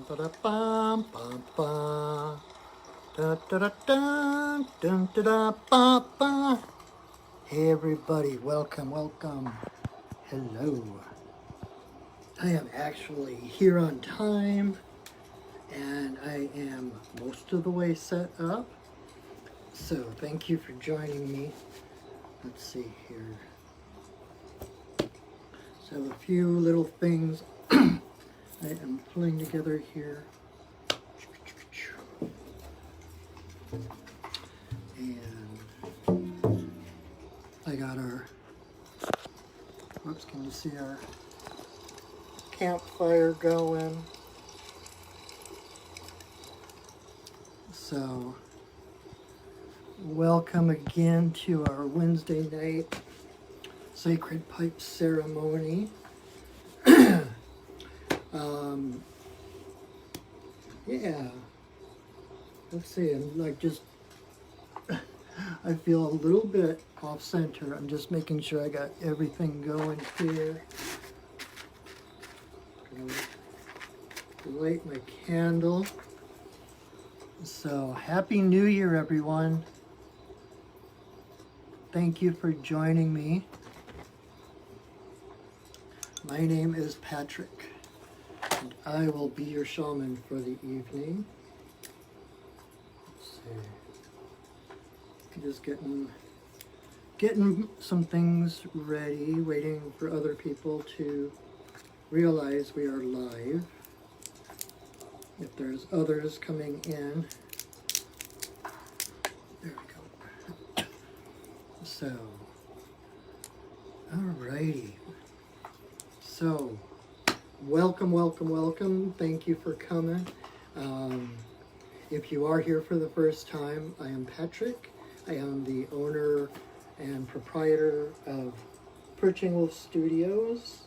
da da bum bum bum. Da da da dun dun da da ba ba. Hey everybody, welcome, welcome. Hello. I am actually here on time and I am most of the way set up. So thank you for joining me. Let's see here. So I have a few little things I am pulling together here. And I got our, whoops, can you see our campfire going? So, welcome again to our Wednesday night Sacred Pipe ceremony. Yeah, let's see, I'm like just, I feel a little bit off center. I'm just making sure I got everything going here. Gonna light my candle. So, Happy New Year, everyone. Thank you for joining me. My name is Patrick, and I will be your shaman for the evening. Let's see. Just getting some things ready, waiting for other people to realize we are live. If there's others coming in. There we go. So, alrighty. So, welcome, welcome, welcome. Thank you for coming. If you are here for the first time, I am Patrick. I am the owner and proprietor of Perching Wolf Studios,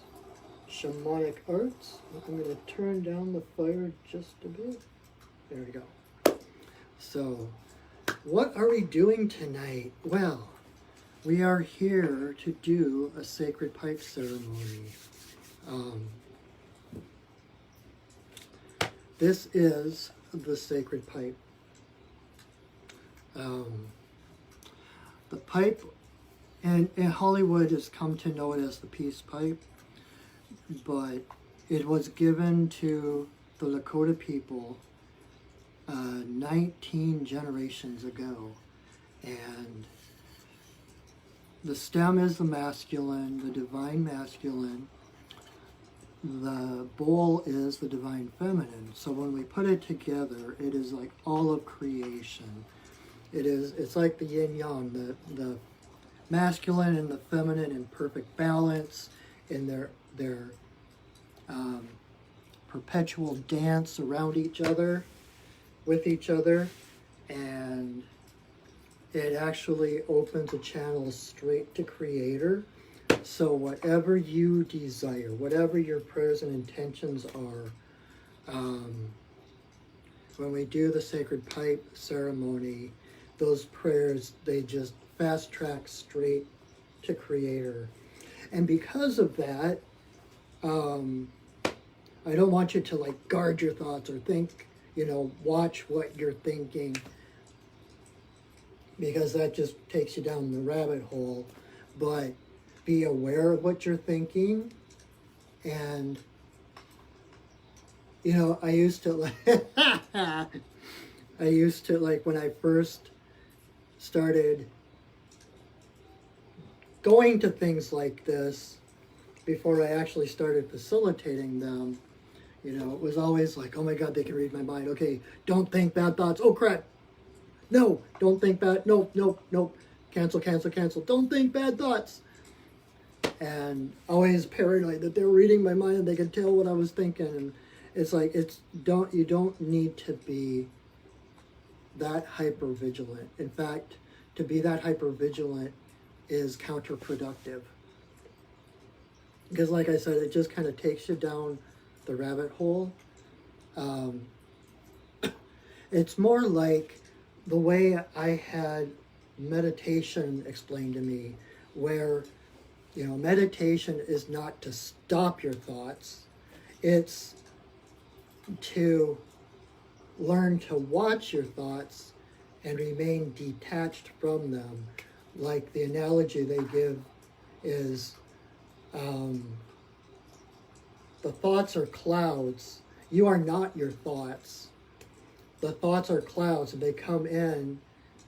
Shamanic Arts. I'm going to turn down the fire just a bit. There we go. So, what are we doing tonight? Well, we are here to do a sacred pipe ceremony. This is the sacred pipe. The pipe, and in Hollywood has come to know it as the peace pipe, but it was given to the Lakota people 19 generations ago, and the stem is the masculine, the divine masculine. The bowl is the divine feminine. So when we put it together, it is like all of creation. It's like the yin yang, the masculine and the feminine in perfect balance in their perpetual dance around each other, with each other, and it actually opens a channel straight to Creator. So whatever you desire, whatever your prayers and intentions are, when we do the sacred pipe ceremony, those prayers, they just fast track straight to Creator. And because of that, I don't want you to like guard your thoughts or think, watch what you're thinking, because that just takes you down the rabbit hole. But be aware of what you're thinking. And, I used to like when I first started going to things like this, before I actually started facilitating them, it was always like, oh my God, they can read my mind. Okay, don't think bad thoughts. Oh crap. No, don't think bad. Nope, nope, nope. Cancel, cancel, cancel. Don't think bad thoughts. And always paranoid that they're reading my mind and they can tell what I was thinking. And it's like, you don't need to be that hyper vigilant. In fact, to be that hyper vigilant is counterproductive. Because like I said, it just kind of takes you down the rabbit hole. It's more like the way I had meditation explained to me, where meditation is not to stop your thoughts. It's to learn to watch your thoughts and remain detached from them. Like the analogy they give is the thoughts are clouds. You are not your thoughts. The thoughts are clouds, and they come in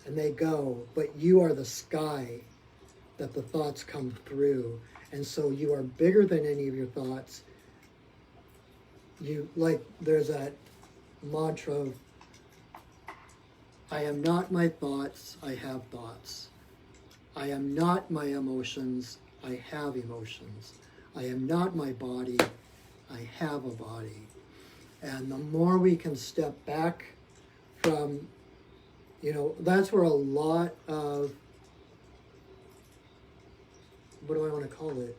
and they go, but you are the sky that the thoughts come through. And so you are bigger than any of your thoughts. You, like, there's that mantra of, I am not my thoughts, I have thoughts. I am not my emotions, I have emotions. I am not my body, I have a body. And the more we can step back from, that's where a lot of, what do I want to call it?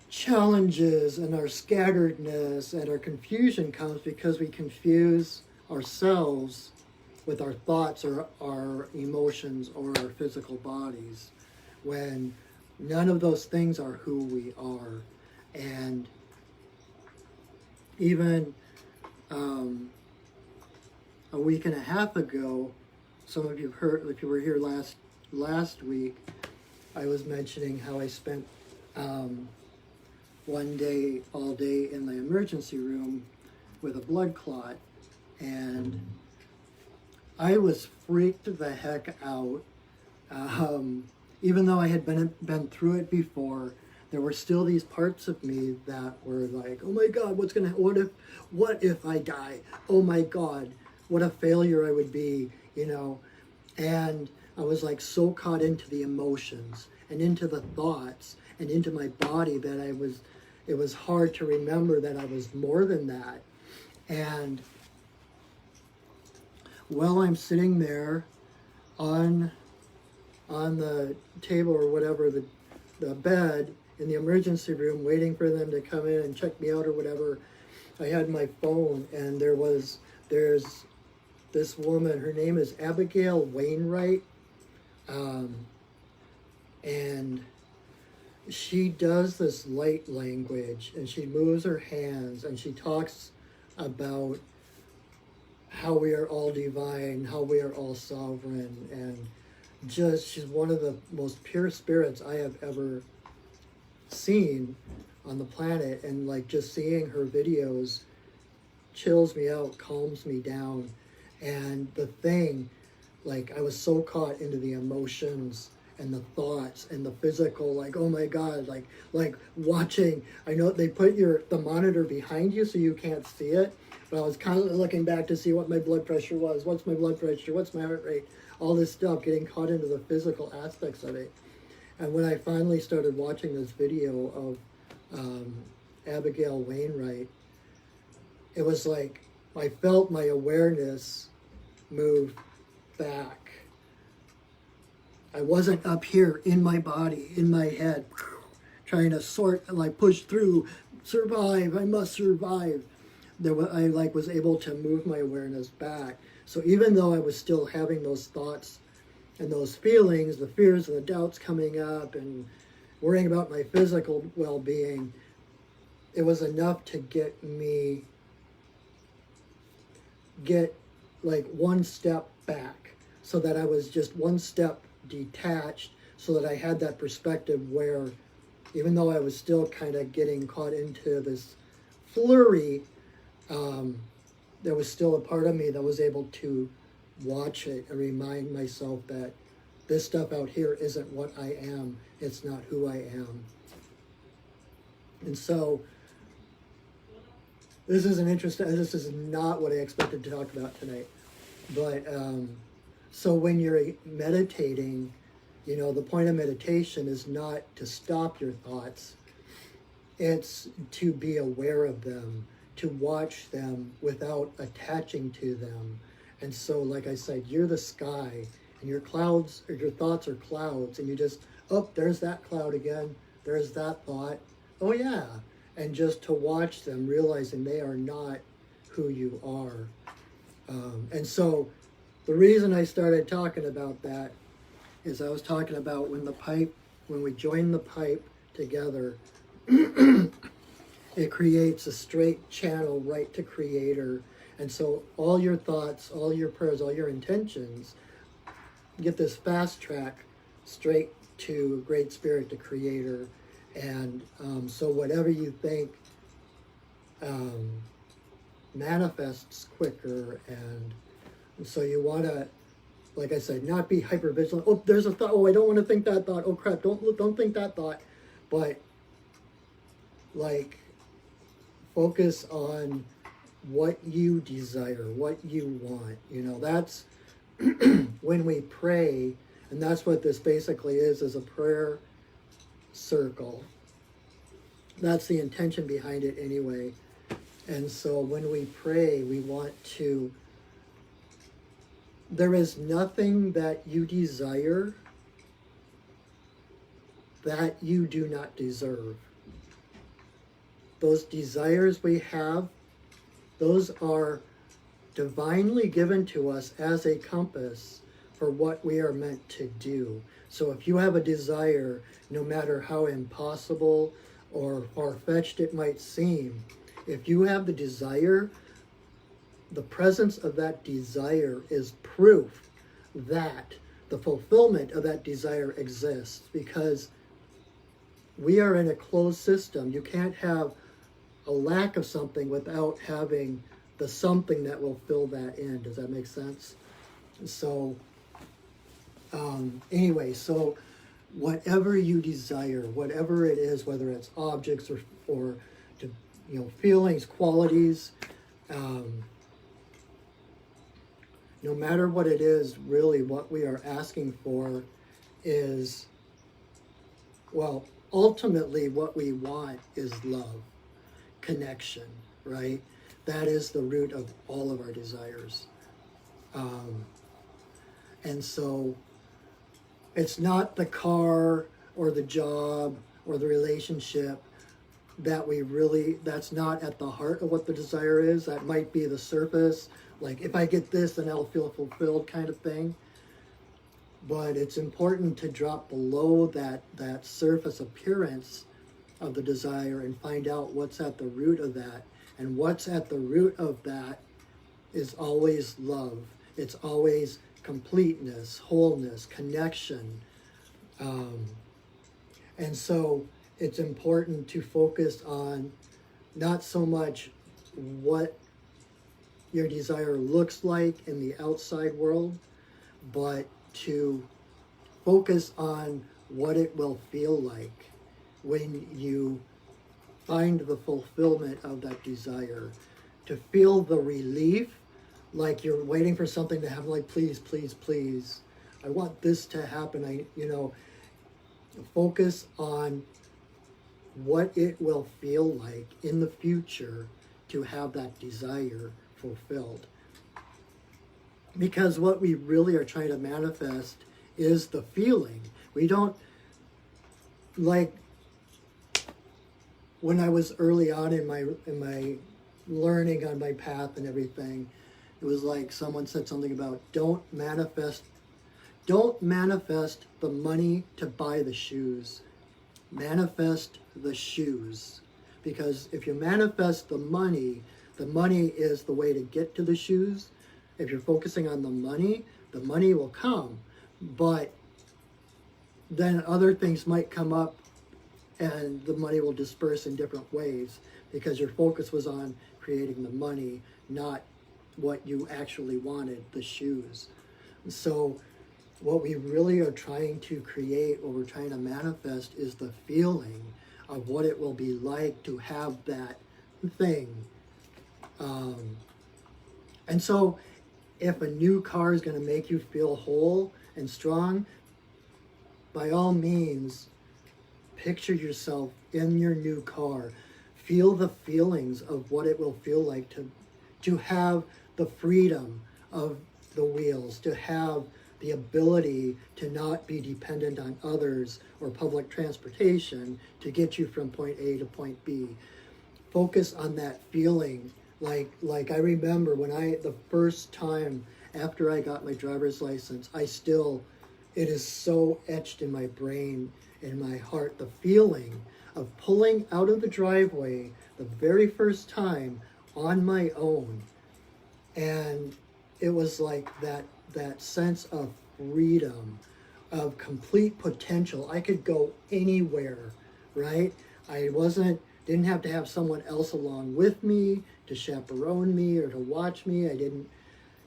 Challenges and our scatteredness and our confusion comes because we confuse ourselves with our thoughts or our emotions or our physical bodies, when none of those things are who we are. And even a week and a half ago, some of you heard, if you were here last week, I was mentioning how I spent one day, all day in the emergency room with a blood clot, and I was freaked the heck out. Even though I had been through it before, there were still these parts of me that were like, oh my God, what if I die? Oh my God, what a failure I would be, And I was like so caught into the emotions and into the thoughts and into my body that it was hard to remember that I was more than that. And while I'm sitting there on the table or whatever, the bed in the emergency room, waiting for them to come in and check me out or whatever, I had my phone, and there's this woman, her name is Abigail Wainwright, and she does this light language, and she moves her hands, and she talks about how we are all divine, how we are all sovereign, and she's one of the most pure spirits I have ever seen on the planet. And like, just seeing her videos chills me out, calms me down. And the thing, like, I was so caught into the emotions and the thoughts and the physical, like, oh my God, like watching. I know they put the monitor behind you so you can't see it, but I was constantly looking back to see what my blood pressure was, what's my blood pressure, what's my heart rate, all this stuff, getting caught into the physical aspects of it. And when I finally started watching this video of Abigail Wainwright, it was like I felt my awareness move back. I wasn't up here in my body, in my head, trying to sort, like, push through, survive, I must survive. I was able to move my awareness back. So even though I was still having those thoughts and those feelings, the fears and the doubts coming up and worrying about my physical well-being, it was enough to get like one step back, so that I was just one step detached, so that I had that perspective where, even though I was still kind of getting caught into this flurry, there was still a part of me that was able to watch it and remind myself that this stuff out here isn't what I am. It's not who I am. And so this is this is not what I expected to talk about tonight. But so when you're meditating, the point of meditation is not to stop your thoughts. It's to be aware of them, to watch them without attaching to them. And so, like I said, you're the sky, and your clouds, or your thoughts are clouds, and you just, oh, there's that cloud again, there's that thought, oh yeah, and just to watch them, realizing they are not who you are. And so the reason I started talking about that is I was talking about when we joined the pipe together, it creates a straight channel right to Creator. And so all your thoughts, all your prayers, all your intentions get this fast track straight to Great Spirit, to Creator. And so whatever you think manifests quicker. And so you want to, like I said, not be hyper vigilant. Oh, there's a thought. Oh, I don't want to think that thought. Oh crap, don't think that thought. But like, focus on what you desire, what you want. You know, that's when we pray, and that's what this basically is a prayer circle. That's the intention behind it anyway. And so when we pray, we want to, there is nothing that you desire that you do not deserve. Those desires we have, those are divinely given to us as a compass for what we are meant to do. So if you have a desire, no matter how impossible or far-fetched it might seem, if you have the desire, the presence of that desire is proof that the fulfillment of that desire exists, because we are in a closed system. You can't have a lack of something without having the something that will fill that in. Does that make sense? So anyway, so whatever you desire, whatever it is, whether it's objects or to, you know, feelings, qualities, no matter what it is, really what we are asking for is, well, ultimately what we want is love, connection, right? That is the root of all of our desires. And so it's not the car or the job or the relationship that we really, that's not at the heart of what the desire is. That might be the surface, like if I get this, then I'll feel fulfilled kind of thing. But it's important to drop below that surface appearance of the desire and find out what's at the root of that. And what's at the root of that is always love. It's always completeness, wholeness, connection. And so it's important to focus on not so much what your desire looks like in the outside world, but to focus on what it will feel like when you find the fulfillment of that desire. To feel the relief, like you're waiting for something to happen, like please, please, please, I want this to happen. Focus on what it will feel like in the future to have that desire fulfilled. Because what we really are trying to manifest is the feeling. We don't, like, when I was early on in my learning on my path and everything, it was like someone said something about don't manifest the money to buy the shoes. Manifest the shoes. Because if you manifest the money is the way to get to the shoes. If you're focusing on the money will come. But then other things might come up and the money will disperse in different ways because your focus was on creating the money, not what you actually wanted, the shoes. So what we really are trying to create, what we're trying to manifest, is the feeling of what it will be like to have that thing. And so if a new car is going to make you feel whole and strong, by all means, picture yourself in your new car. Feel the feelings of what it will feel like to have the freedom of the wheels, to have the ability to not be dependent on others or public transportation to get you from point A to point B. Focus on that feeling. Like I remember when the first time after I got my driver's license, it is so etched in my brain, in my heart, the feeling of pulling out of the driveway, the very first time on my own. And it was like that sense of freedom, of complete potential. I could go anywhere, right? I didn't have to have someone else along with me to chaperone me or to watch me. I didn't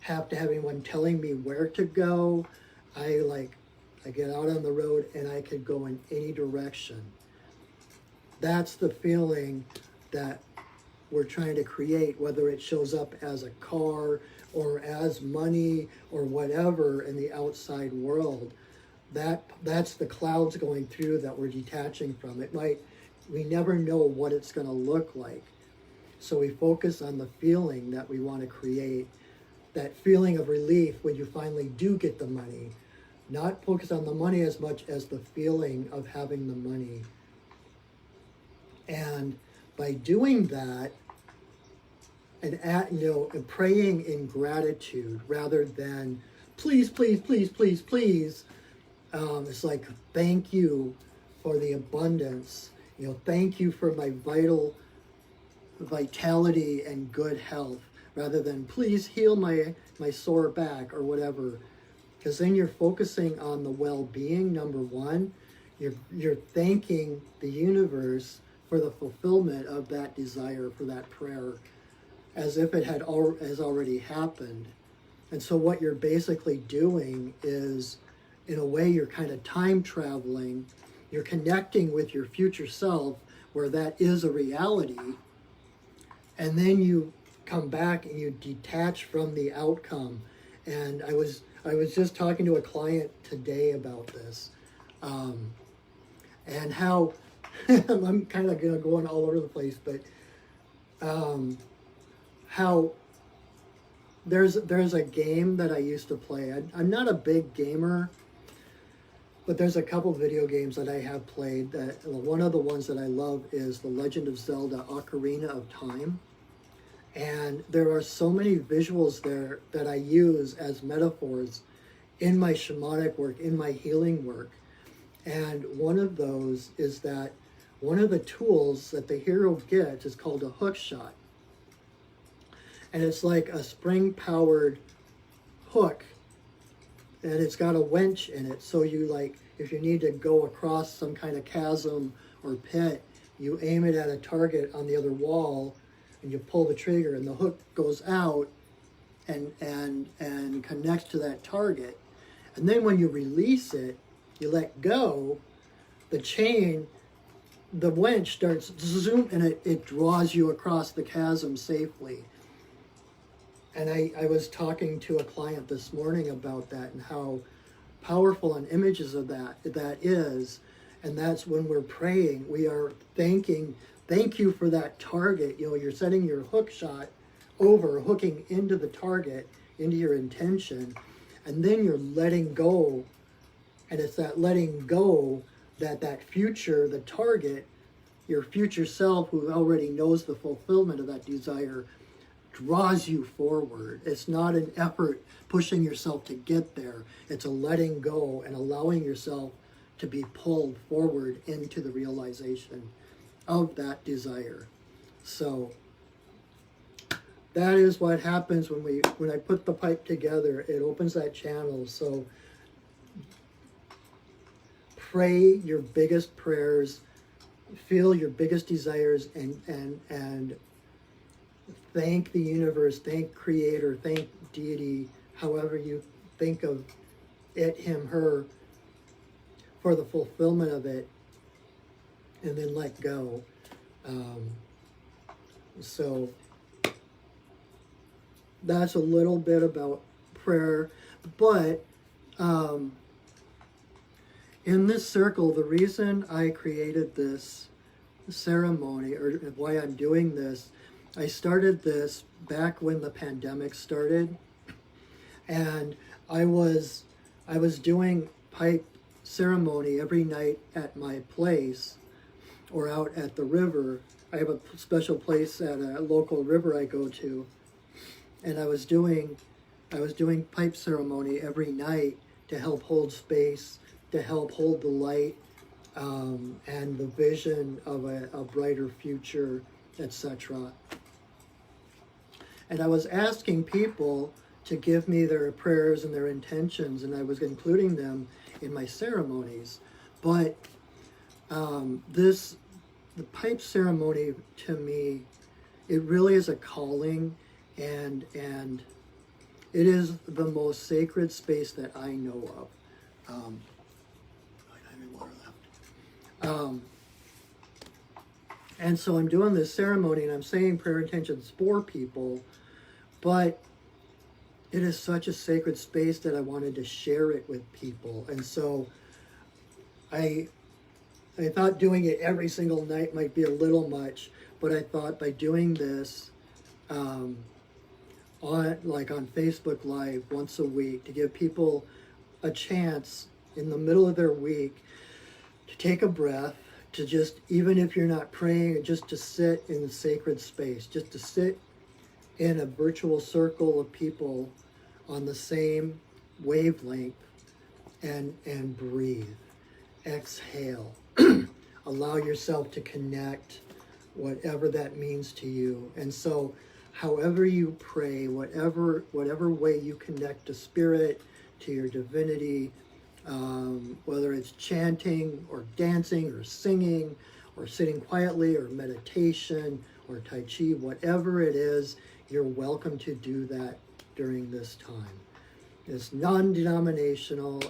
have to have anyone telling me where to go. I get out on the road and I could go in any direction. That's the feeling that we're trying to create, whether it shows up as a car or as money or whatever in the outside world. That's the clouds going through that we're detaching from. We never know what it's going to look like. So we focus on the feeling that we want to create, that feeling of relief when you finally do get the money. Not focus on the money as much as the feeling of having the money. And by doing that, and praying in gratitude rather than please, please, please, please, please. It's like, thank you for the abundance. Thank you for my vitality and good health, rather than please heal my sore back or whatever. Because then you're focusing on the well-being, number one. You're thanking the universe for the fulfillment of that desire, for that prayer, as if it has already happened. And so what you're basically doing is, in a way, you're kind of time traveling. You're connecting with your future self, where that is a reality. And then you come back and you detach from the outcome. And I was just talking to a client today about this, and how I'm kind of going all over the place, but how there's a game that I used to play. I'm not a big gamer, but there's a couple video games that I have played. That one of the ones that I love is The Legend of Zelda: Ocarina of Time. And there are so many visuals there that I use as metaphors in my shamanic work, in my healing work. And one of those is that one of the tools that the hero gets is called a hook shot. And it's like a spring-powered hook, and it's got a wench in it. So if you need to go across some kind of chasm or pit, you aim it at a target on the other wall, and you pull the trigger, and the hook goes out and connects to that target. And then when you release it, you let go, the chain, the winch starts to zoom, and it draws you across the chasm safely. And I was talking to a client this morning about that, and how powerful an images of that is. And that's when we're praying, we are thank you for that target. You're setting your hook shot over, hooking into the target, into your intention, and then you're letting go. And it's that letting go that future, the target, your future self, who already knows the fulfillment of that desire, draws you forward. It's not an effort pushing yourself to get there. It's a letting go and allowing yourself to be pulled forward into the realization of that desire. So that is what happens when I put the pipe together. It opens that channel. So pray your biggest prayers, feel your biggest desires, and thank the universe, thank Creator, thank Deity, however you think of it, him, her, for the fulfillment of it, and then let go. So that's a little bit about prayer. But in this circle, the reason I created this ceremony, or why I'm doing this, I started this back when the pandemic started, and I was doing pipe ceremony every night at my place or out at the river. I have a special place at a local river I go to, and I was doing pipe ceremony every night to help hold space, to help hold the light, and the vision of a brighter future etc. And I was asking people to give me their prayers and their intentions, and I was including them in my ceremonies. But the pipe ceremony, to me, it really is a calling, and it is the most sacred space that I know of. I don't have any water left. And so I'm doing this ceremony, and I'm saying prayer intentions for people, but it is such a sacred space that I wanted to share it with people. And so I thought doing it every single night might be a little much, but I thought by doing this on Facebook Live once a week, to give people a chance in the middle of their week to take a breath, to just, even if you're not praying, just to sit in the sacred space, just to sit in a virtual circle of people on the same wavelength, and breathe, exhale, allow yourself to connect, whatever that means to you. And so however you pray, whatever way you connect to spirit, to your divinity, whether it's chanting or dancing or singing or sitting quietly or meditation or Tai Chi, whatever it is, you're welcome to do that during this time. It's non-denominational.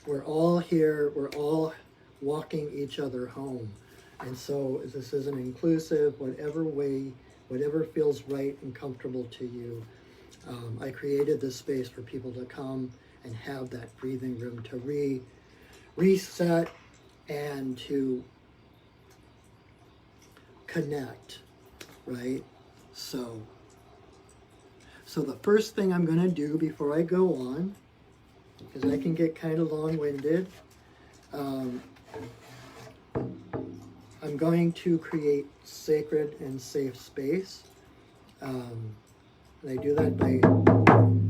We're all here. We're all walking each other home. And so this is an inclusive, whatever way, whatever feels right and comfortable to you. I created this space for people to come and have that breathing room to reset and to connect, right? So the first thing I'm going to do before I go on, because I can get kind of long-winded, I'm going to create sacred and safe space. And I do that by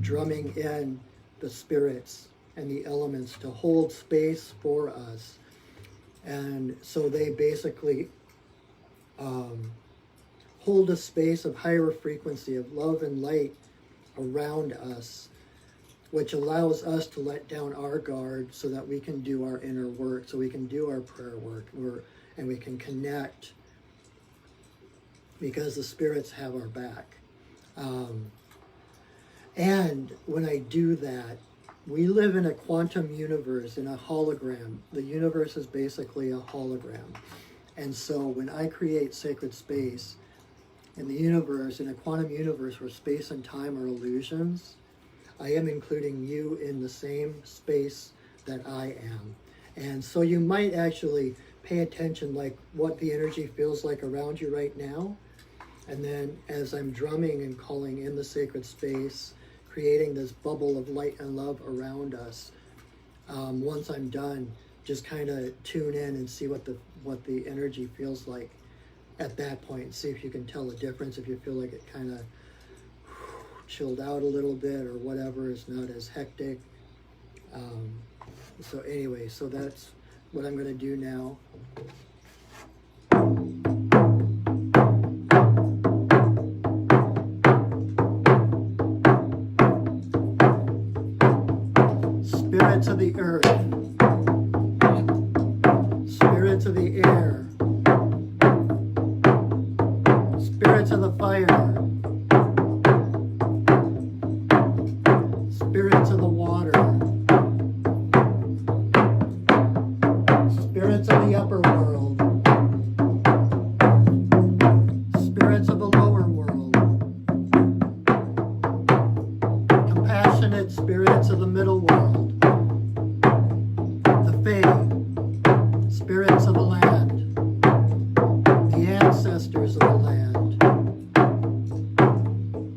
drumming in the spirits and the elements to hold space for us. And so they basically hold a space of higher frequency, of love and light around us, which allows us to let down our guard so that we can do our inner work, so we can do our prayer work, and we can connect because the spirits have our back. And when I do that, we live in a quantum universe, in a hologram. The universe is basically a hologram. And so when I create sacred space in the universe, in a quantum universe where space and time are illusions, I am including you in the same space that I am. And so you might actually pay attention, like what the energy feels like around you right now. And then as I'm drumming and calling in the sacred space, creating this bubble of light and love around us, once I'm done, just kind of tune in and see what the energy feels like at that point. See if you can tell the difference, if you feel like it kind of chilled out a little bit or whatever, is not as hectic. So anyway, so that's what I'm going to do now. Spirits of the earth, spirits of the air, spirits of the fire, spirits of the water, spirits of the upper world, spirits of the lower world, compassionate spirits of the middle world, the Fae, spirits of the land, the ancestors of the land.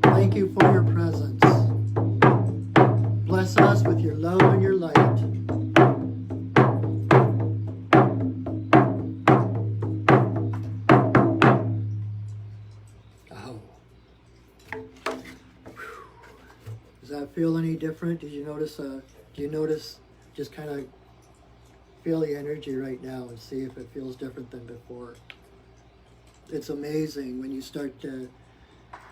Thank you for your presence. Bless us with your love and your light. Oh. Does that feel any different? Did you notice? Do you notice? Just kind of feel the energy right now and see if it feels different than before. It's amazing when you start to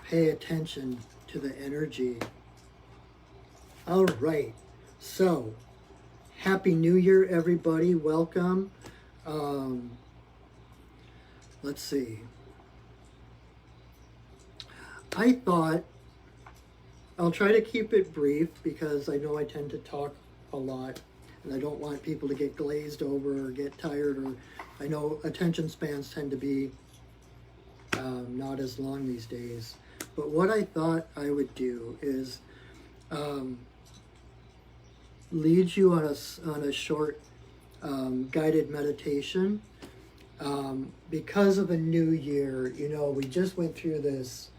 pay attention to the energy. All right. So, Happy New Year, everybody. Welcome. Let's see. I thought I'll try to keep it brief because I know I tend to talk a lot and I don't want people to get glazed over or get tired, or I know attention spans tend to be not as long these days. But what I thought I would do is lead you on a short guided meditation. Because of a new year, you know, we just went through this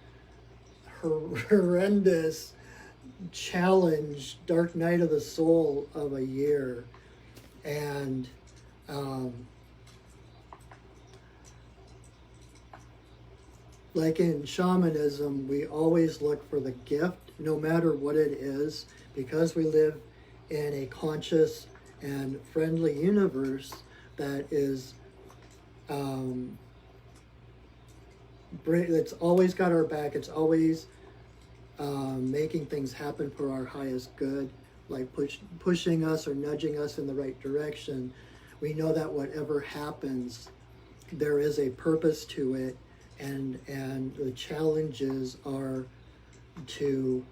horrendous challenge, dark night of the soul of a year. And like in shamanism, we always look for the gift, no matter what it is, because we live in a conscious and friendly universe that is it's always got our back. It's always making things happen for our highest good, like pushing us or nudging us in the right direction. We know that whatever happens, there is a purpose to it, and the challenges are to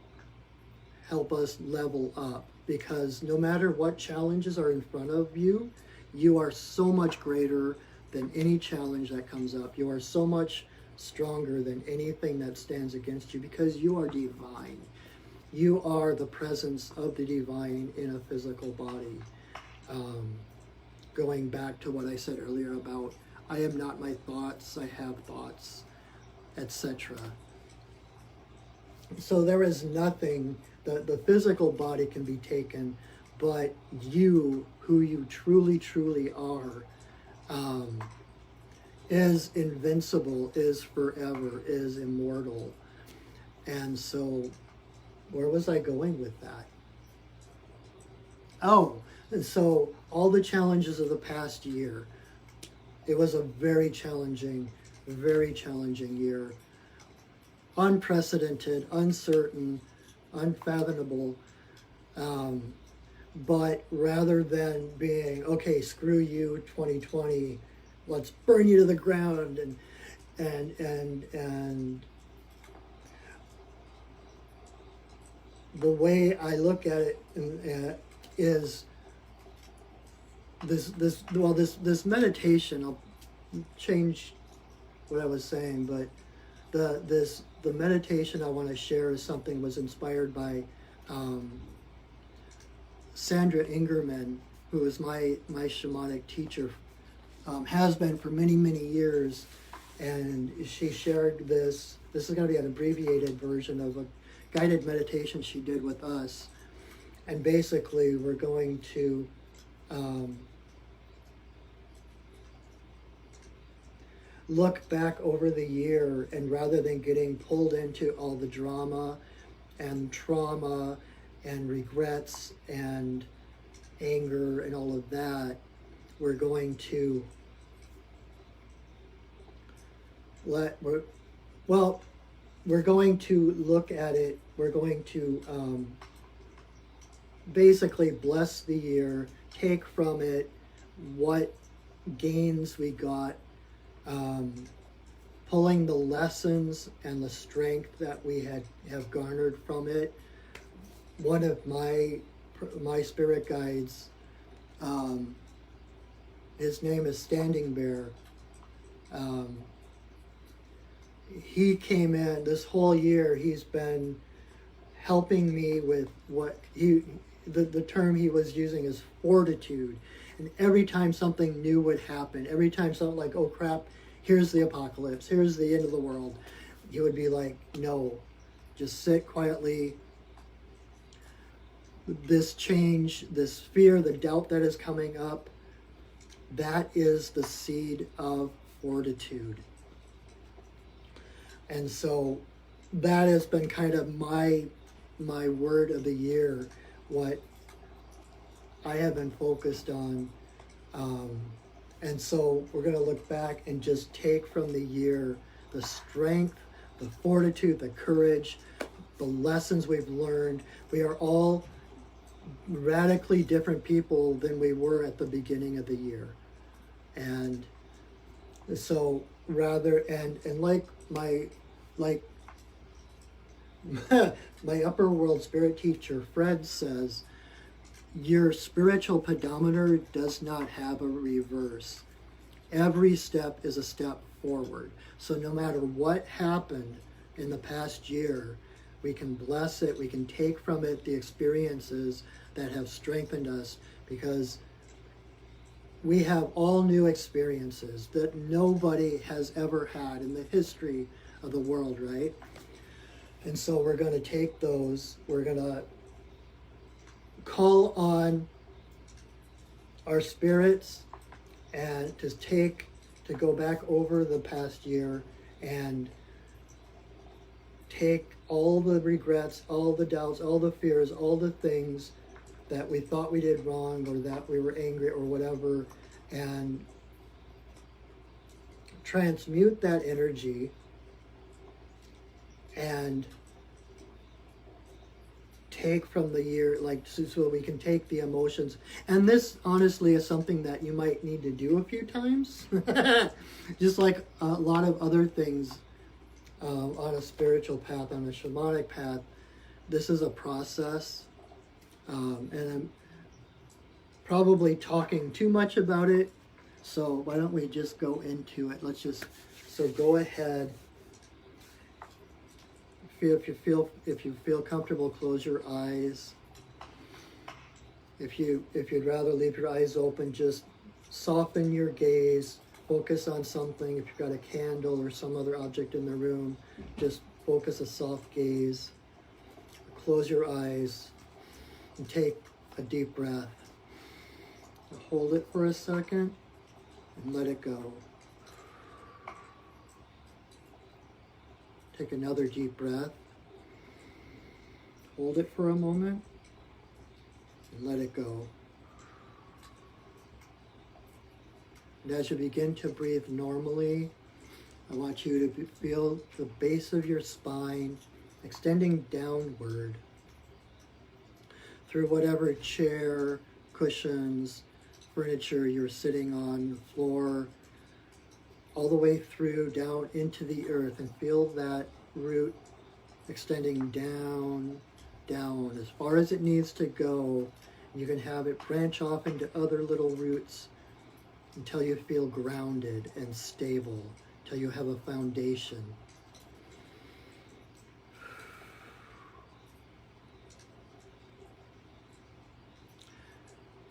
help us level up, because no matter what challenges are in front of you, you are so much greater than any challenge that comes up. You are so much stronger than anything that stands against you, because you are divine. You are the presence of the divine in a physical body. Going back to what I said earlier about, I am not my thoughts, I have thoughts, etc. So there is nothing, the physical body can be taken, but you, who you truly, truly are, is invincible, is forever, is immortal. And so, where was I going with that? Oh, and so all the challenges of the past year, it was a very challenging year. Unprecedented, uncertain, unfathomable. But rather than being, okay, screw you, 2020, let's burn you to the ground, and the way I look at it is this meditation. I'll change what I was saying, but the meditation I want to share is something was inspired by Sandra Ingerman, who is my shamanic teacher, has been for many, many years, and she shared this. This is going to be an abbreviated version of a guided meditation she did with us, and basically we're going to look back over the year, and rather than getting pulled into all the drama and trauma and regrets and anger and all of that, we're going to we're going to look at it. We're going to basically bless the year, take from it what gains we got, pulling the lessons and the strength that we have garnered from it. One of my spirit guides, his name is Standing Bear. He came in this whole year. He's been helping me with what the term he was using is fortitude. And every time something new would happen, every time something like, oh crap, here's the apocalypse, here's the end of the world, he would be like, no, just sit quietly. This change, this fear, the doubt that is coming up, that is the seed of fortitude. And so that has been kind of my word of the year, what I have been focused on And so we're going to look back and just take from the year the strength, the fortitude, the courage, the lessons we've learned. We are all radically different people than we were at the beginning of the year. And so and like my upper world spirit teacher Fred says, your spiritual pedometer does not have a reverse. Every step is a step forward. So no matter what happened in the past year, we can bless it, we can take from it the experiences that have strengthened us, because we have all new experiences that nobody has ever had in the history of the world, right? And so we're going to take those, we're going to call on our spirits and to go back over the past year and take all the regrets, all the doubts, all the fears, all the things that we thought we did wrong or that we were angry or whatever, and transmute that energy and take from the year, like, so we can take the emotions. And this honestly is something that you might need to do a few times, just like a lot of other things on a spiritual path, on a shamanic path. This is a process, and I'm probably talking too much about it, so why don't we just go into it. So go ahead. If you feel comfortable, close your eyes. If you'd rather leave your eyes open, just soften your gaze, focus on something. If you've got a candle or some other object in the room, just focus a soft gaze. Close your eyes and take a deep breath. Hold it for a second and let it go. Take another deep breath. Hold it for a moment and let it go. And as you begin to breathe normally, I want you to feel the base of your spine extending downward through whatever chair, cushions, furniture you're sitting on, the floor, all the way through down into the earth, and feel that root extending down as far as it needs to go. You can have it branch off into other little roots until you feel grounded and stable, until you have a foundation.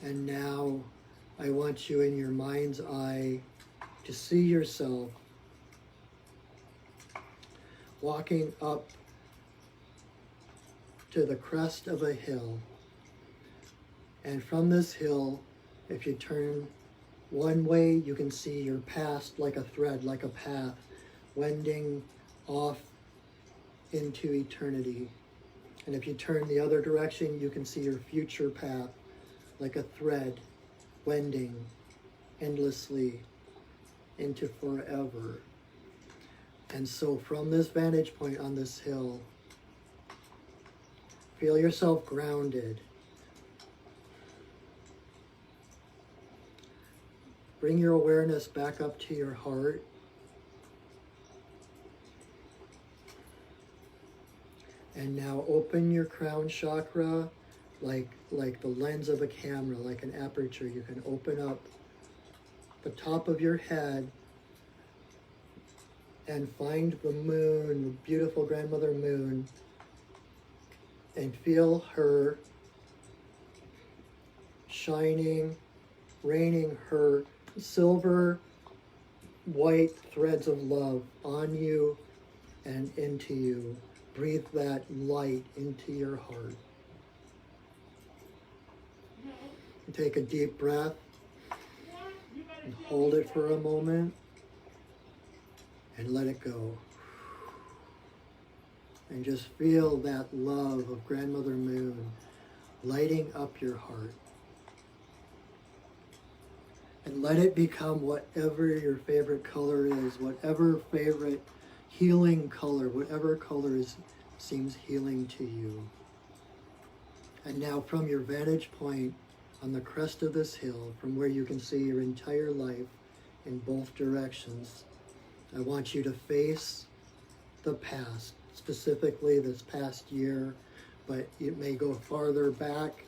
And now I want you in your mind's eye to see yourself walking up to the crest of a hill. And from this hill, if you turn one way, you can see your past like a thread, like a path, wending off into eternity. And if you turn the other direction, you can see your future path like a thread, wending endlessly into forever. And so from this vantage point on this hill, feel yourself grounded. Bring your awareness back up to your heart. And now open your crown chakra like the lens of a camera, like an aperture. You can open up the top of your head and find the moon, the beautiful grandmother moon, and feel her shining, raining her silver white threads of love on you and into you. Breathe that light into your heart. And take a deep breath and hold it for a moment and let it go. And just feel that love of Grandmother Moon lighting up your heart. And let it become whatever your favorite color is, whatever favorite healing color, whatever color seems healing to you. And now from your vantage point on the crest of this hill, from where you can see your entire life in both directions, I want you to face the past, specifically this past year, but it may go farther back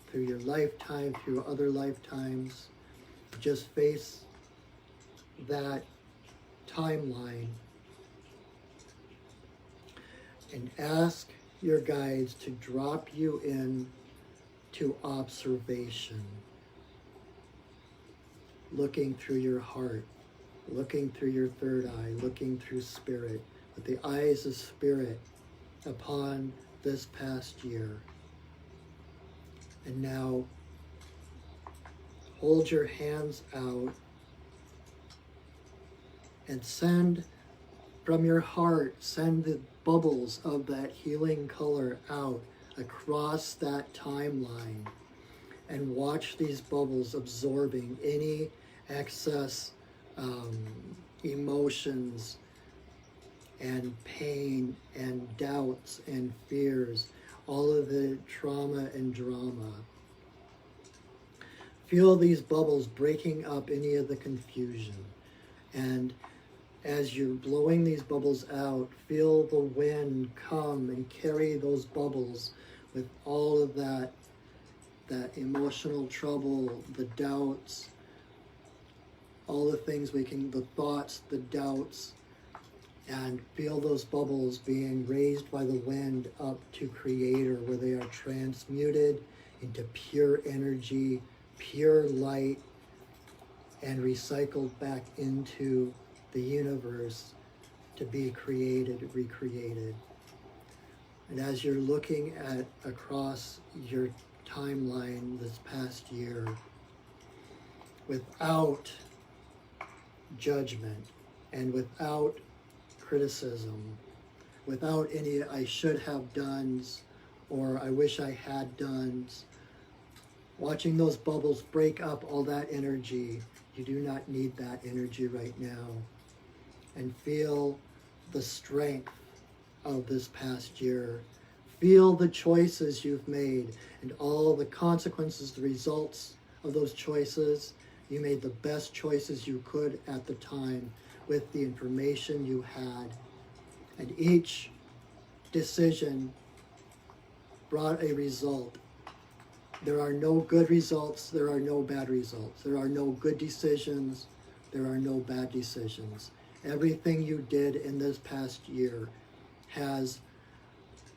through your lifetime, through other lifetimes. Just face that timeline and ask your guides to drop you in to observation, looking through your heart, looking through your third eye, looking through spirit, with the eyes of spirit upon this past year. And now hold your hands out and send from your heart, send the bubbles of that healing color out across that timeline, and watch these bubbles absorbing any excess emotions and pain and doubts and fears, all of the trauma and drama. Feel these bubbles breaking up any of the confusion. And as you're blowing these bubbles out, feel the wind come and carry those bubbles with all of that emotional trouble, the doubts, all the things the thoughts, the doubts, and feel those bubbles being raised by the wind up to Creator, where they are transmuted into pure energy, pure light, and recycled back into the universe to be created, recreated. And as you're looking at across your timeline this past year, without judgment and without criticism, without any I should have done's or I wish I had done's, watching those bubbles break up all that energy. You do not need that energy right now. And feel the strength of this past year. Feel the choices you've made and all the consequences, the results of those choices. You made the best choices you could at the time with the information you had. And each decision brought a result. There are no good results, there are no bad results. There are no good decisions, there are no bad decisions. Everything you did in this past year has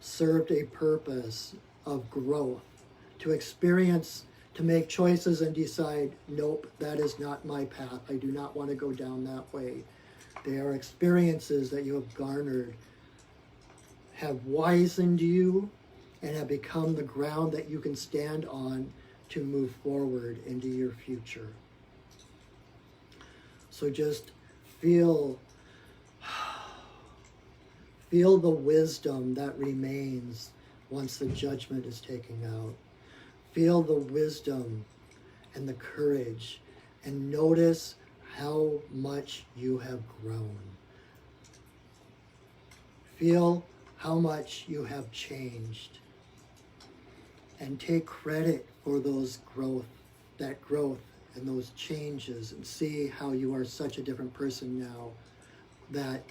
served a purpose of growth, to experience, to make choices and decide, nope, that is not my path. I do not want to go down that way. They are experiences that you have garnered, have wizened you, and have become the ground that you can stand on to move forward into your future. So just feel the wisdom that remains once the judgment is taken out. Feel the wisdom and the courage, and notice how much you have grown. Feel how much you have changed, and take credit for that growth and those changes, and see how you are such a different person now, that,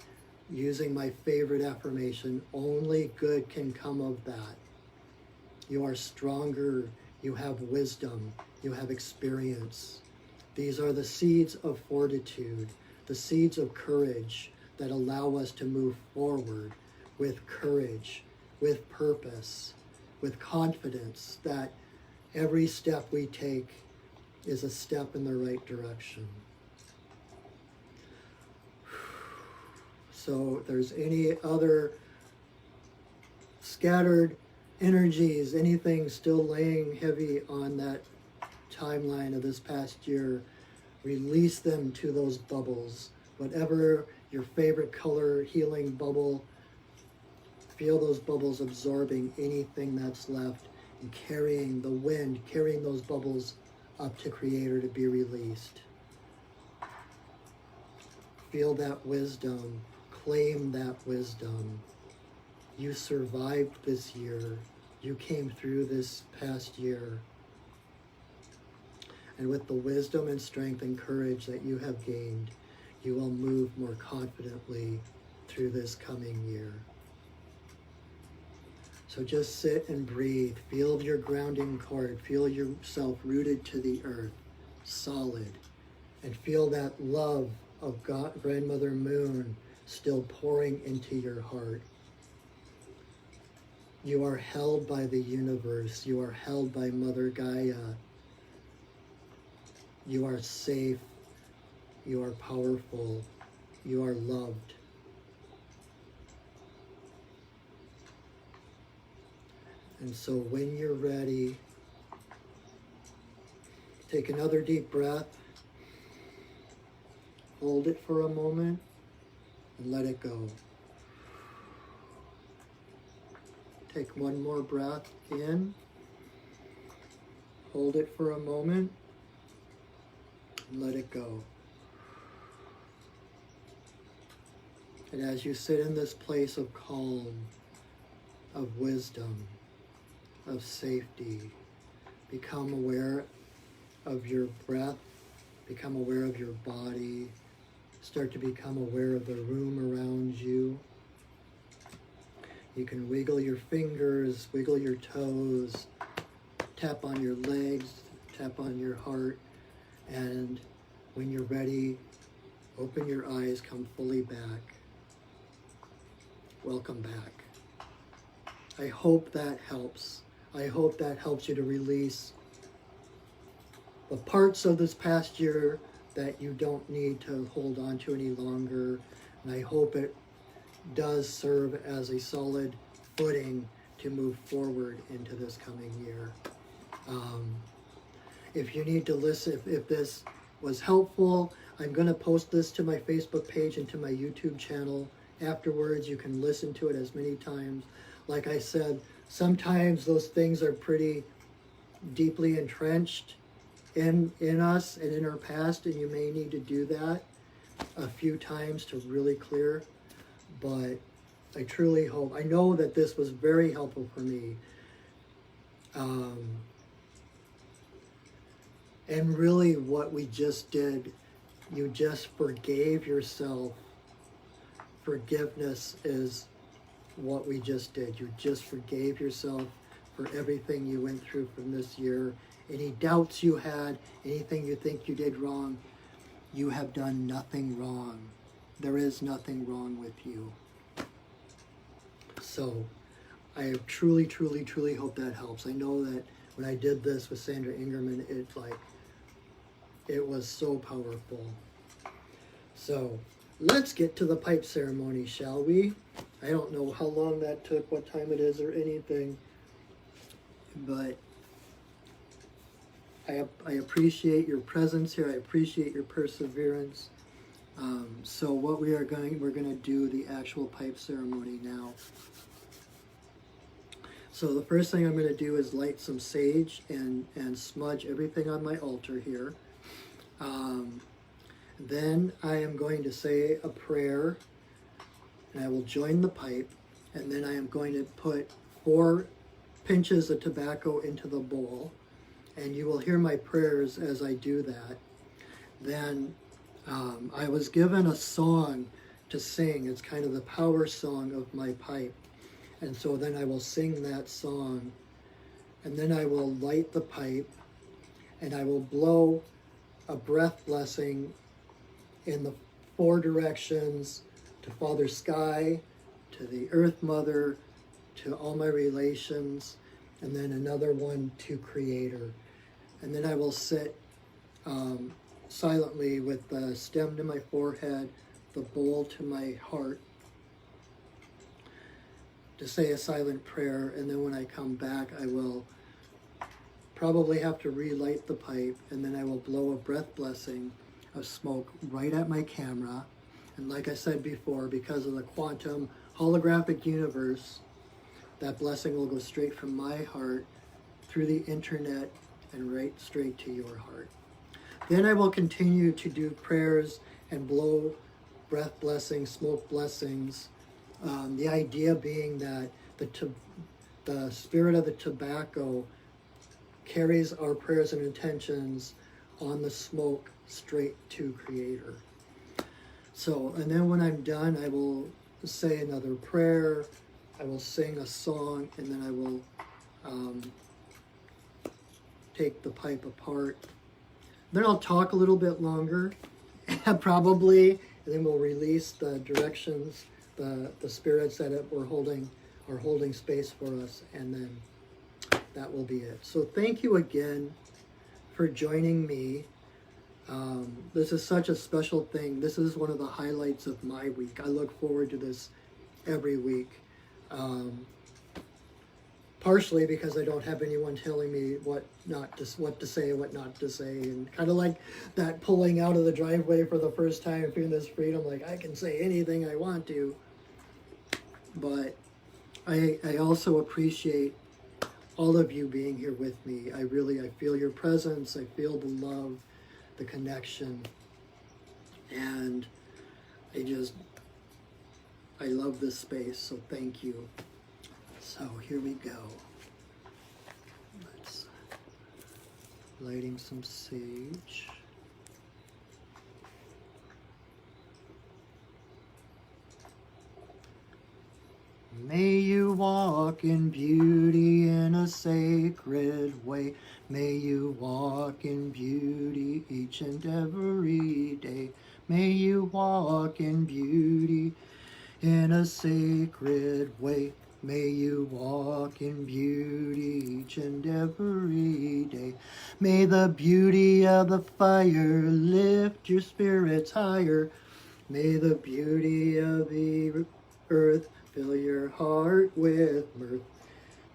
using my favorite affirmation, only good can come of that. You are stronger, you have wisdom, you have experience. These are the seeds of fortitude, the seeds of courage that allow us to move forward with courage, with purpose, with confidence that every step we take is a step in the right direction. So if there's any other scattered energies, anything still laying heavy on that timeline of this past year, release them to those bubbles. Whatever your favorite color healing bubble, feel those bubbles absorbing anything that's left and carrying the wind, carrying those bubbles up to Creator to be released. Feel that wisdom. Claim that wisdom. You survived this year. You came through this past year. And with the wisdom and strength and courage that you have gained, you will move more confidently through this coming year. So just sit and breathe. Feel your grounding cord. Feel yourself rooted to the earth, solid. And feel that love of God, Grandmother Moon still pouring into your heart. You are held by the universe. You are held by Mother Gaia. You are safe. You are powerful. You are loved. And so when you're ready, take another deep breath. Hold it for a moment and let it go. Take one more breath in. Hold it for a moment and let it go. And as you sit in this place of calm, of wisdom, of safety, become aware of your breath, become aware of your body, start to become aware of the room around you. You can wiggle your fingers, wiggle your toes, tap on your legs, tap on your heart, and when you're ready, open your eyes, come fully back. Welcome back. I hope that helps. I hope that helps you to release the parts of this past year that you don't need to hold on to any longer. And I hope it does serve as a solid footing to move forward into this coming year. If you need to listen, if this was helpful, I'm going to post this to my Facebook page and to my YouTube channel. Afterwards, you can listen to it as many times. Like I said, sometimes those things are pretty deeply entrenched in us and in our past, and you may need to do that a few times to really clear. But I truly hope, I know that this was very helpful for me. And really what we just did, you just forgave yourself. Forgiveness is what we just did. You just forgave yourself for everything you went through from this year. Any doubts you had, anything you think you did wrong, you have done nothing wrong. There is nothing wrong with you. So I truly, truly, truly hope that helps. I know that when I did this with Sandra Ingerman, it was so powerful. So let's get to the pipe ceremony, shall we? I don't know how long that took, what time it is or anything, but I appreciate your presence here. I appreciate your perseverance. So what we're going to do the actual pipe ceremony now. So the first thing I'm going to do is light some sage and smudge everything on my altar here. Then I am going to say a prayer, and I will join the pipe, and then I am going to put 4 pinches of tobacco into the bowl, and you will hear my prayers as I do that. Then I was given a song to sing. It's kind of the power song of my pipe. And so then I will sing that song, and then I will light the pipe, and I will blow a breath blessing in the 4 directions to Father Sky, to the Earth Mother, to all my relations, and then another one to Creator. And then I will sit silently with the stem to my forehead, the bowl to my heart, to say a silent prayer. And then when I come back, I will probably have to relight the pipe, and then I will blow a breath blessing of smoke right at my camera. And like I said before, because of the quantum holographic universe, that blessing will go straight from my heart through the internet and right straight to your heart. Then I will continue to do prayers and blow breath blessings, smoke blessings. The idea being that the spirit of the tobacco carries our prayers and intentions on the smoke straight to Creator. So, and then when I'm done, I will say another prayer, I will sing a song, and then I will take the pipe apart. Then I'll talk a little bit longer, probably, and then we'll release the directions, the spirits that are holding space for us, and then that will be it. So thank you again for joining me. This is such a special thing. This is one of the highlights of my week. I look forward to this every week. Partially because I don't have anyone telling me what to say and what not to say, and kind of like that pulling out of the driveway for the first time, feeling this freedom, like I can say anything I want to. But I also appreciate all of you being here with me. I feel your presence. I feel the love, the connection, and I love this space. So thank you. So here we go. Let's lighting some sage. May you walk in beauty in a sacred way. May you walk in beauty each and every day. May you walk in beauty in a sacred way. May you walk in beauty each and every day. May the beauty of the fire lift your spirits higher. May the beauty of the earth fill your heart with mirth.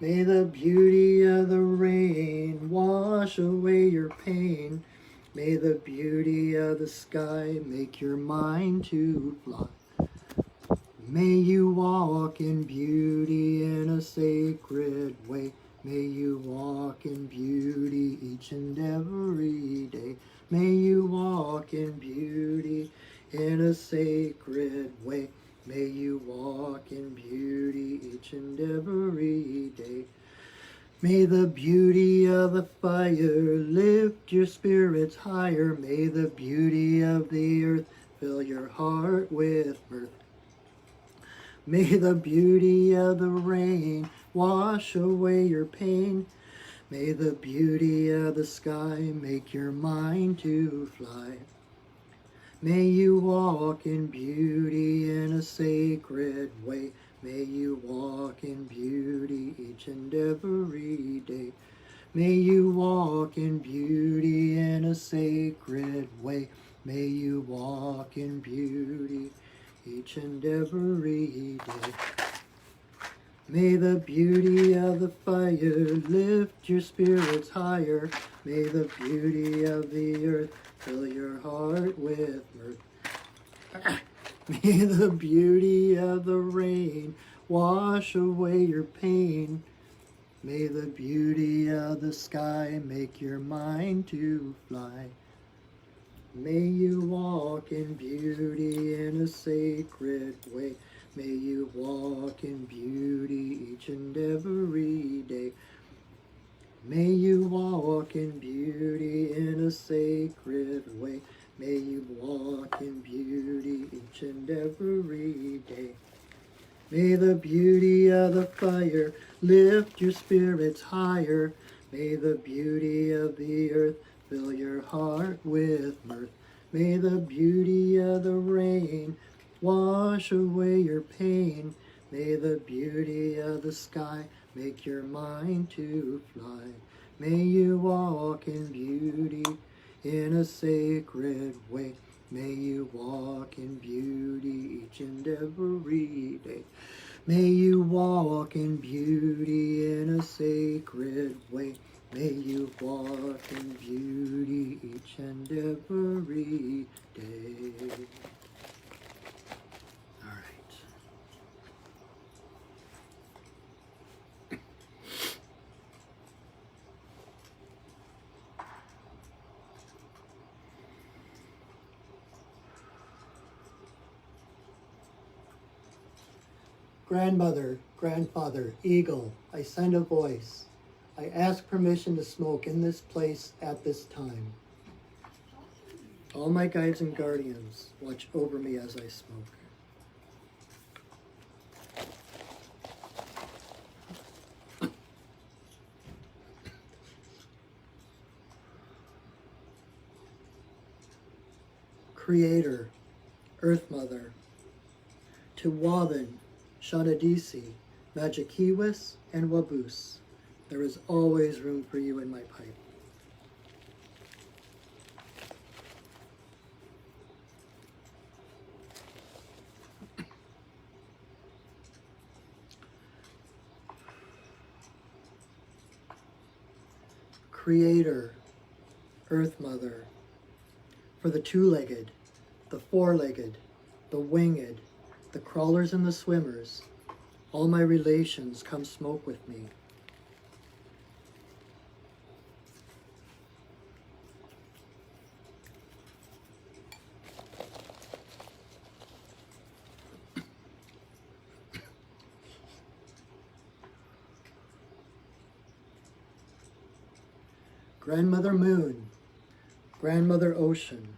May the beauty of the rain wash away your pain. May the beauty of the sky make your mind to fly. May you walk in beauty in a sacred way. May you walk in beauty each and every day. May you walk in beauty in a sacred way. May you walk in beauty each and every day. May the beauty of the fire lift your spirits higher. May the beauty of the earth fill your heart with mirth. May the beauty of the rain wash away your pain. May the beauty of the sky make your mind to fly. May you walk in beauty in a sacred way. May you walk in beauty each and every day. May you walk in beauty in a sacred way. May you walk in beauty each and every day. May the beauty of the fire lift your spirits higher. May the beauty of the earth fill your heart with mirth. May the beauty of the rain wash away your pain. May the beauty of the sky make your mind to fly. May you walk in beauty in a sacred way. May you walk in beauty each and every day. May you walk in beauty in a sacred way. May you walk in beauty each and every day. May the beauty of the fire lift your spirits higher. May the beauty of the earth fill your heart with mirth. May the beauty of the rain wash away your pain. May the beauty of the sky make your mind to fly. May you walk in beauty in a sacred way. May you walk in beauty each and every day. May you walk in beauty in a sacred way. May you walk in beauty each and every day. All right. Grandmother, grandfather, eagle, I send a voice. I ask permission to smoke in this place at this time. All my guides and guardians watch over me as I smoke. Creator, Earth Mother, to Wabin, Shanadisi, Magikiwis, and Wabus, there is always room for you in my pipe. Creator, Earth Mother, for the two-legged, the four-legged, the winged, the crawlers and the swimmers, all my relations come smoke with me. Grandmother Moon, Grandmother Ocean,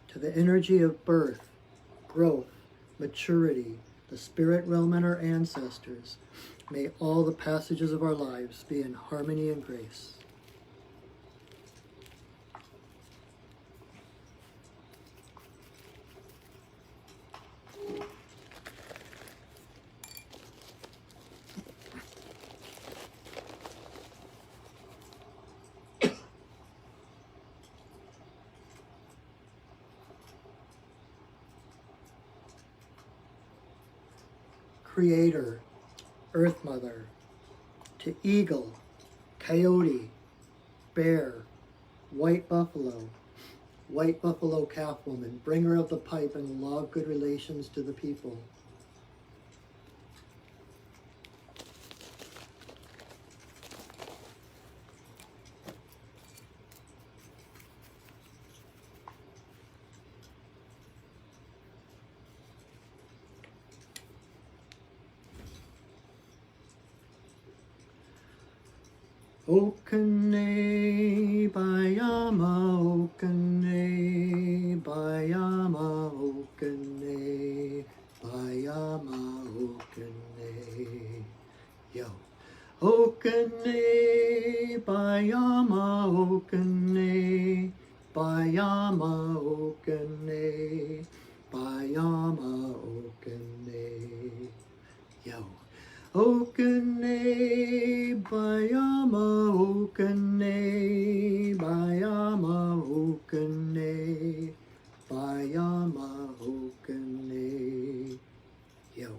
to the energy of birth, growth, maturity, the spirit realm and our ancestors, may all the passages of our lives be in harmony and grace. Creator, Earth Mother, to eagle, coyote, bear, white buffalo calf woman, bringer of the pipe and law of good relations to the people. Okane Bayama, Okane Bayama, Okane Bayama, Okane. Yo. Okane Bayama, Okane Bayama, Okane Bayama, Okane. Yo. Okane Bayama, Okane Bayama, Okane Bayama, Okane. Yo.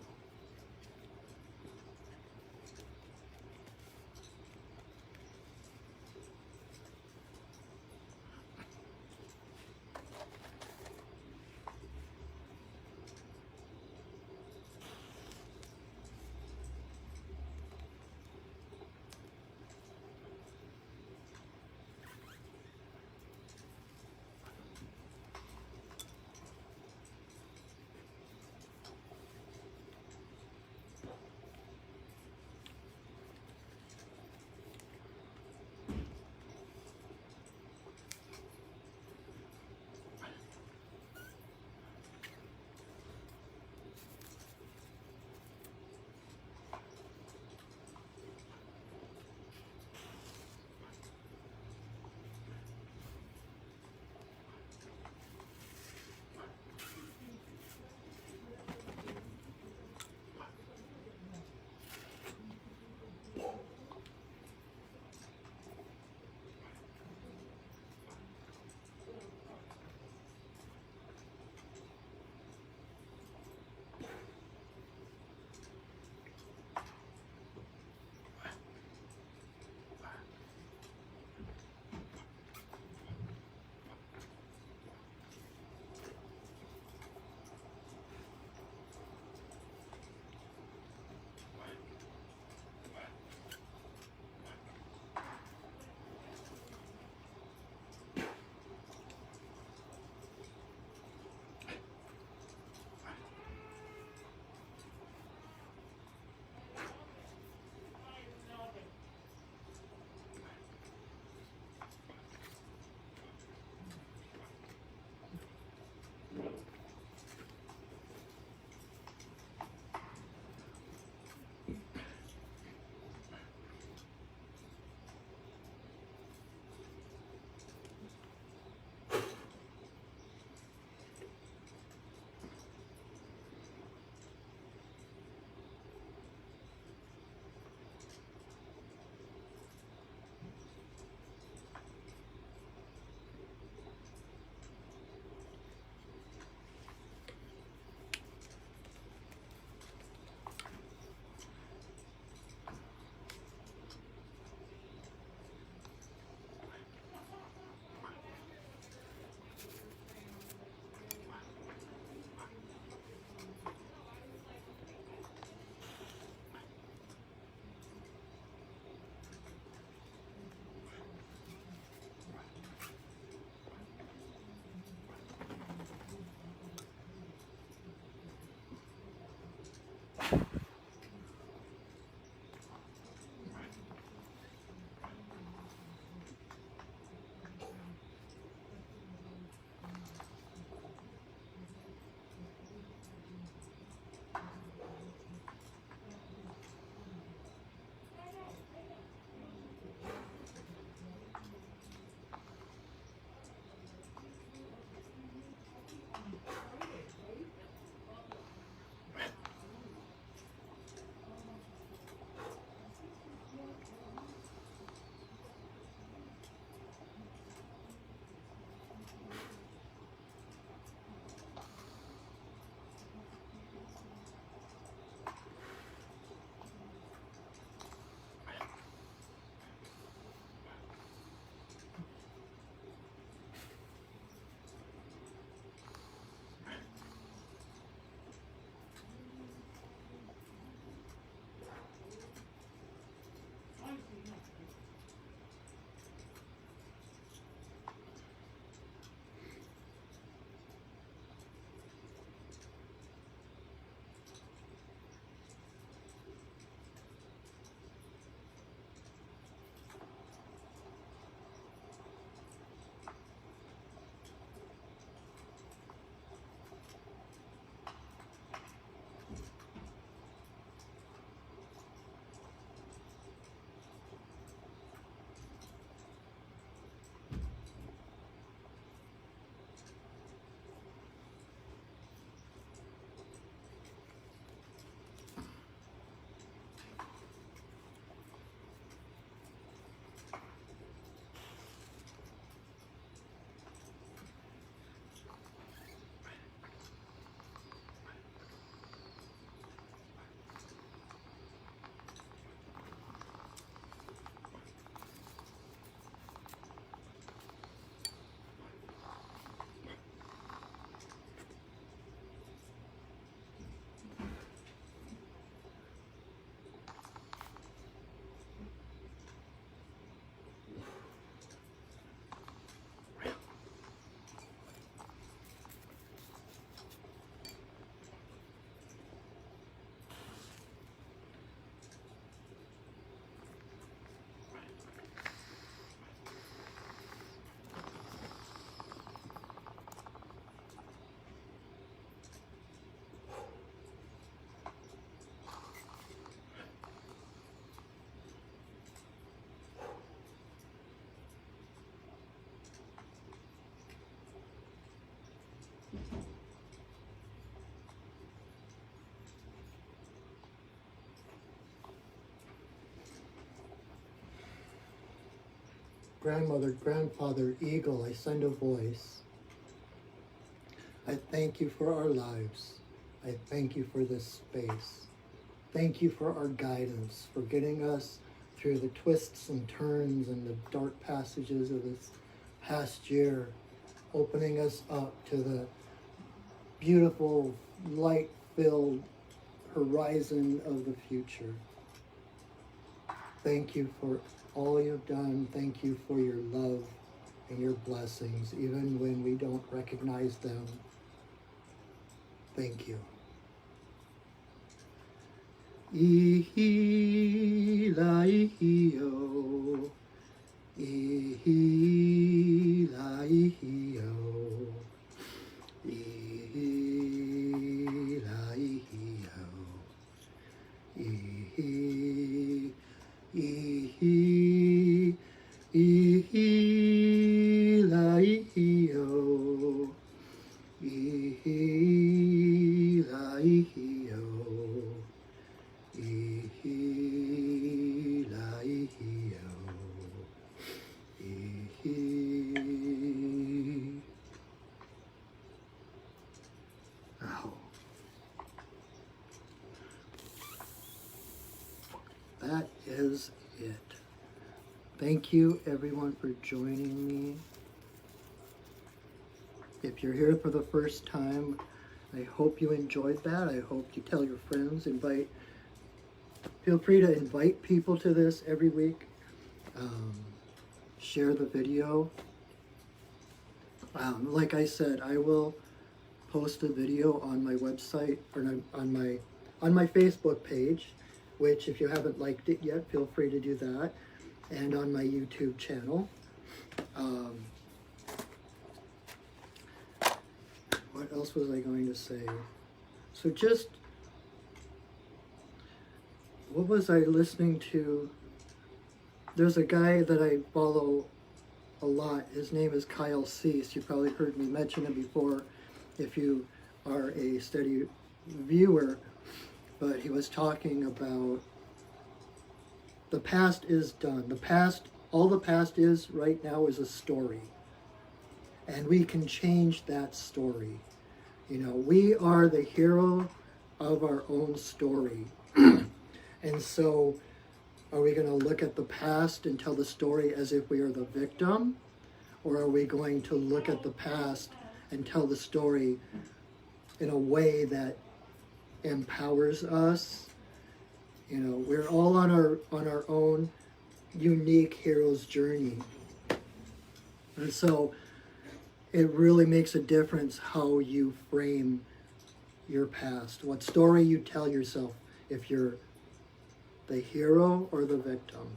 grandmother, grandfather, eagle, I send a voice. I thank you for our lives. I thank you for this space. Thank you for our guidance, for getting us through the twists and turns and the dark passages of this past year, opening us up to the beautiful, light-filled horizon of the future. Thank you for all you've done. Thank you for your love and your blessings, even when we don't recognize them. Thank you. Ihi-la-ihi-o, ihi-la-ihi-o, ihi-la-ihi-o, ihi, ihi-la-ihi-o, ihi-la-ihi-o, ihi-la-ihi-o, ihi. Ow. That is it. Thank you everyone for joining me. If you're here for the first time, I hope you enjoyed that. I hope you tell your friends, feel free to invite people to this every week. Share the video. Like I said, I will post a video on my website or on my Facebook page, which if you haven't liked it yet, feel free to do that, and on my YouTube channel. What else was I going to say? So what was I listening to? There's a guy that I follow a lot. His name is Kyle Cease. You probably heard me mention him before if you are a steady viewer. But he was talking about the past is done. All the past is right now is a story. And we can change that story. You know, we are the hero of our own story. And so, are we going to look at the past and tell the story as if we are the victim? Or are we going to look at the past and tell the story in a way that empowers us? You know, we're all on our own unique hero's journey. And so, it really makes a difference how you frame your past, what story you tell yourself, if you're the hero or the victim.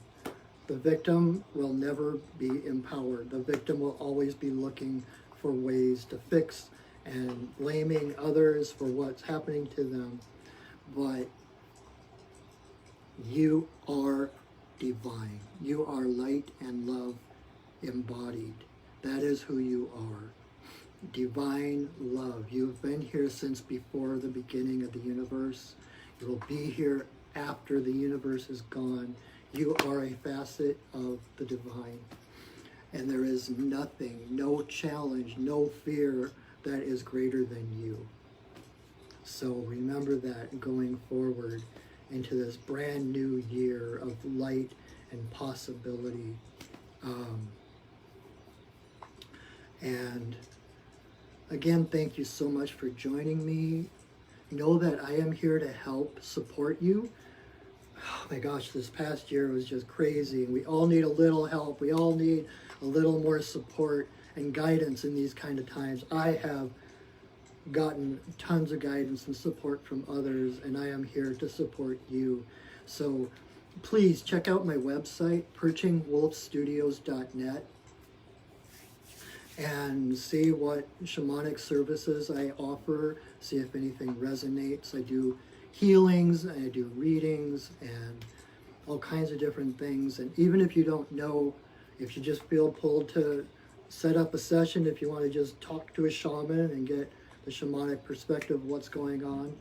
The victim will never be empowered. The victim will always be looking for ways to fix and blaming others for what's happening to them. But you are divine. You are light and love embodied. That is who you are. Divine love. You've been here since before the beginning of the universe. You will be here after the universe is gone. You are a facet of the divine. And there is nothing, no challenge, no fear that is greater than you. So remember that going forward into this brand new year of light and possibility. And again, thank you so much for joining me. Know that I am here to help support you. Oh my gosh, this past year was just crazy. We all need a little help. We all need a little more support and guidance in these kind of times. I have gotten tons of guidance and support from others, and I am here to support you. So please check out my website, perchingwolfstudios.net. and see what shamanic services I offer, see if anything resonates. I do healings, I do readings, and all kinds of different things. And even if you don't know, if you just feel pulled to set up a session, if you want to just talk to a shaman and get the shamanic perspective of what's going on,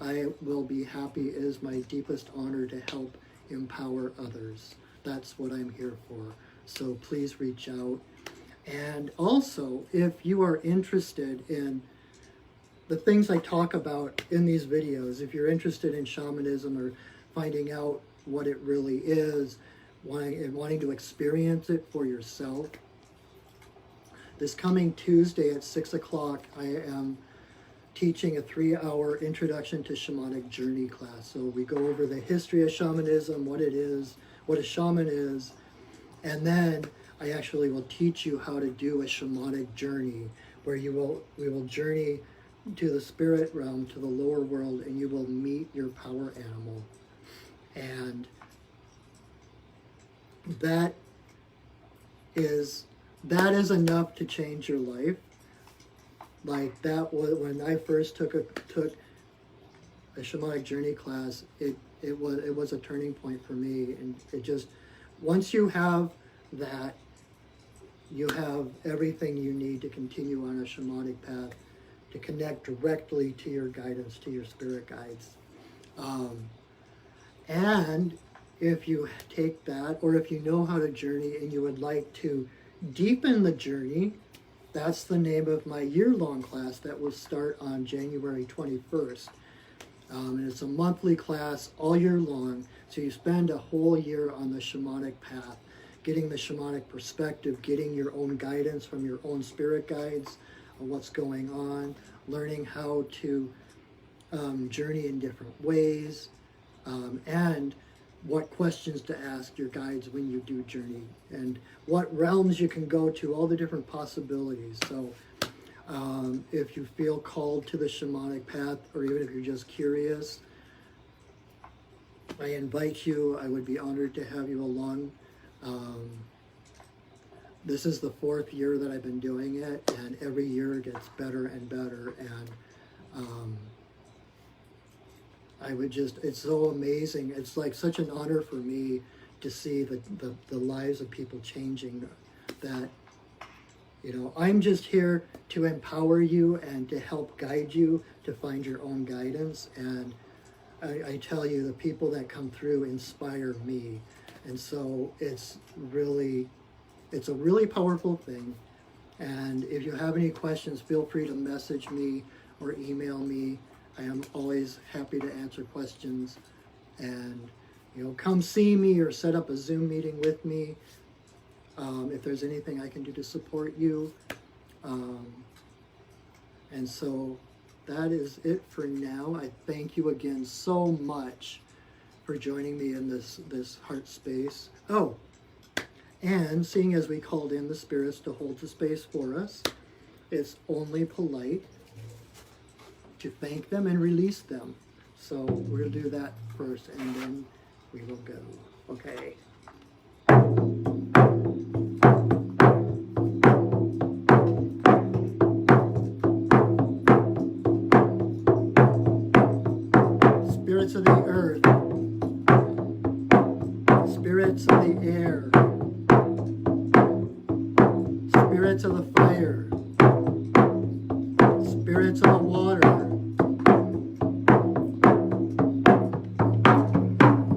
I will be happy. It is my deepest honor to help empower others. That's what I'm here for. So please reach out. And also, if you are interested in the things I talk about in these videos, if you're interested in shamanism or finding out what it really is, wanting to experience it for yourself, this coming Tuesday at 6 o'clock, I am teaching a 3-hour Introduction to Shamanic Journey class. So we go over the history of shamanism, what it is, what a shaman is, and then I actually will teach you how to do a shamanic journey, where we will journey to the spirit realm, to the lower world, and you will meet your power animal. And that is enough to change your life. Like that was when I first took a shamanic journey class. It was a turning point for me, and it just, once you have that, you have everything you need to continue on a shamanic path, to connect directly to your guidance, to your spirit guides. And if you take that, or if you know how to journey and you would like to deepen the journey, that's the name of my year-long class that will start on January 21st. And it's a monthly class all year long, so you spend a whole year on the shamanic path, getting the shamanic perspective, getting your own guidance from your own spirit guides on what's going on, learning how to journey in different ways, and what questions to ask your guides when you do journey, and what realms you can go to, all the different possibilities. So if you feel called to the shamanic path, or even if you're just curious, I invite you. I would be honored to have you along. This is the 4th year that I've been doing it, and every year it gets better and better. And it's so amazing. It's like such an honor for me to see the lives of people changing. That, I'm just here to empower you and to help guide you to find your own guidance. And I tell you, the people that come through inspire me. And so it's a really powerful thing. And if you have any questions, feel free to message me or email me. I am always happy to answer questions. And, come see me or set up a Zoom meeting with me if there's anything I can do to support you. And so that is it for now. I thank you again so much for joining me in this heart space. Oh, and seeing as we called in the spirits to hold the space for us, it's only polite to thank them and release them. So we'll do that first, and then we will go. Okay. Spirits of the earth, spirits of the air, spirits of the fire, spirits of the water,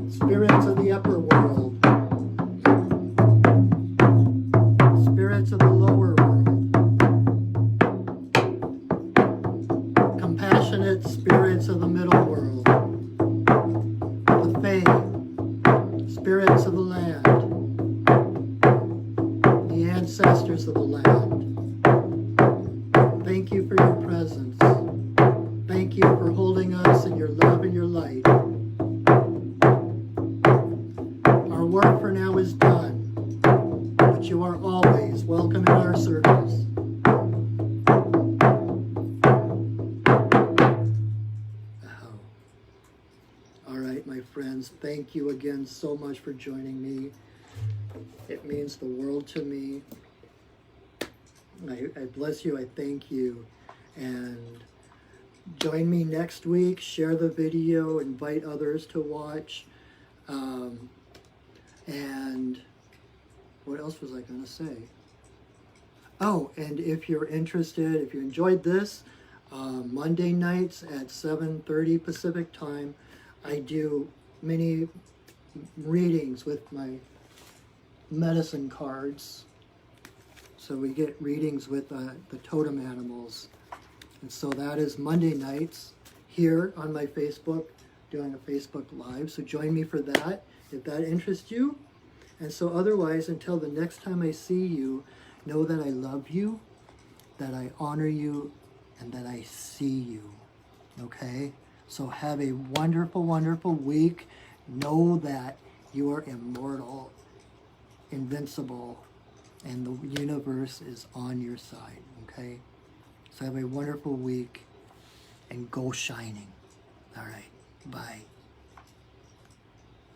spirits of the upper world, spirits of the lower world, compassionate spirits of the middle world, the Fae, spirits of the land, the ancestors of the land. Thank you for your presence. Thank you for holding us in your love and your light. Our work for now is done, but you are always welcome in our circles. All right, my friends, thank you again so much for joining me. It means the world to me. I bless you, I thank you, and join me next week. Share the video, invite others to watch, and what else was I going to say? Oh, and if you're interested, if you enjoyed this, Monday nights at 7:30 Pacific time, I do mini readings with my medicine cards. So we get readings with the totem animals. And so that is Monday nights here on my Facebook, doing a Facebook Live. So join me for that if that interests you. And so otherwise, until the next time I see you, know that I love you, that I honor you, and that I see you. Okay? So have a wonderful, wonderful week. Know that you are immortal, invincible, and the universe is on your side. Okay? So have a wonderful week and go shining. All right. Bye.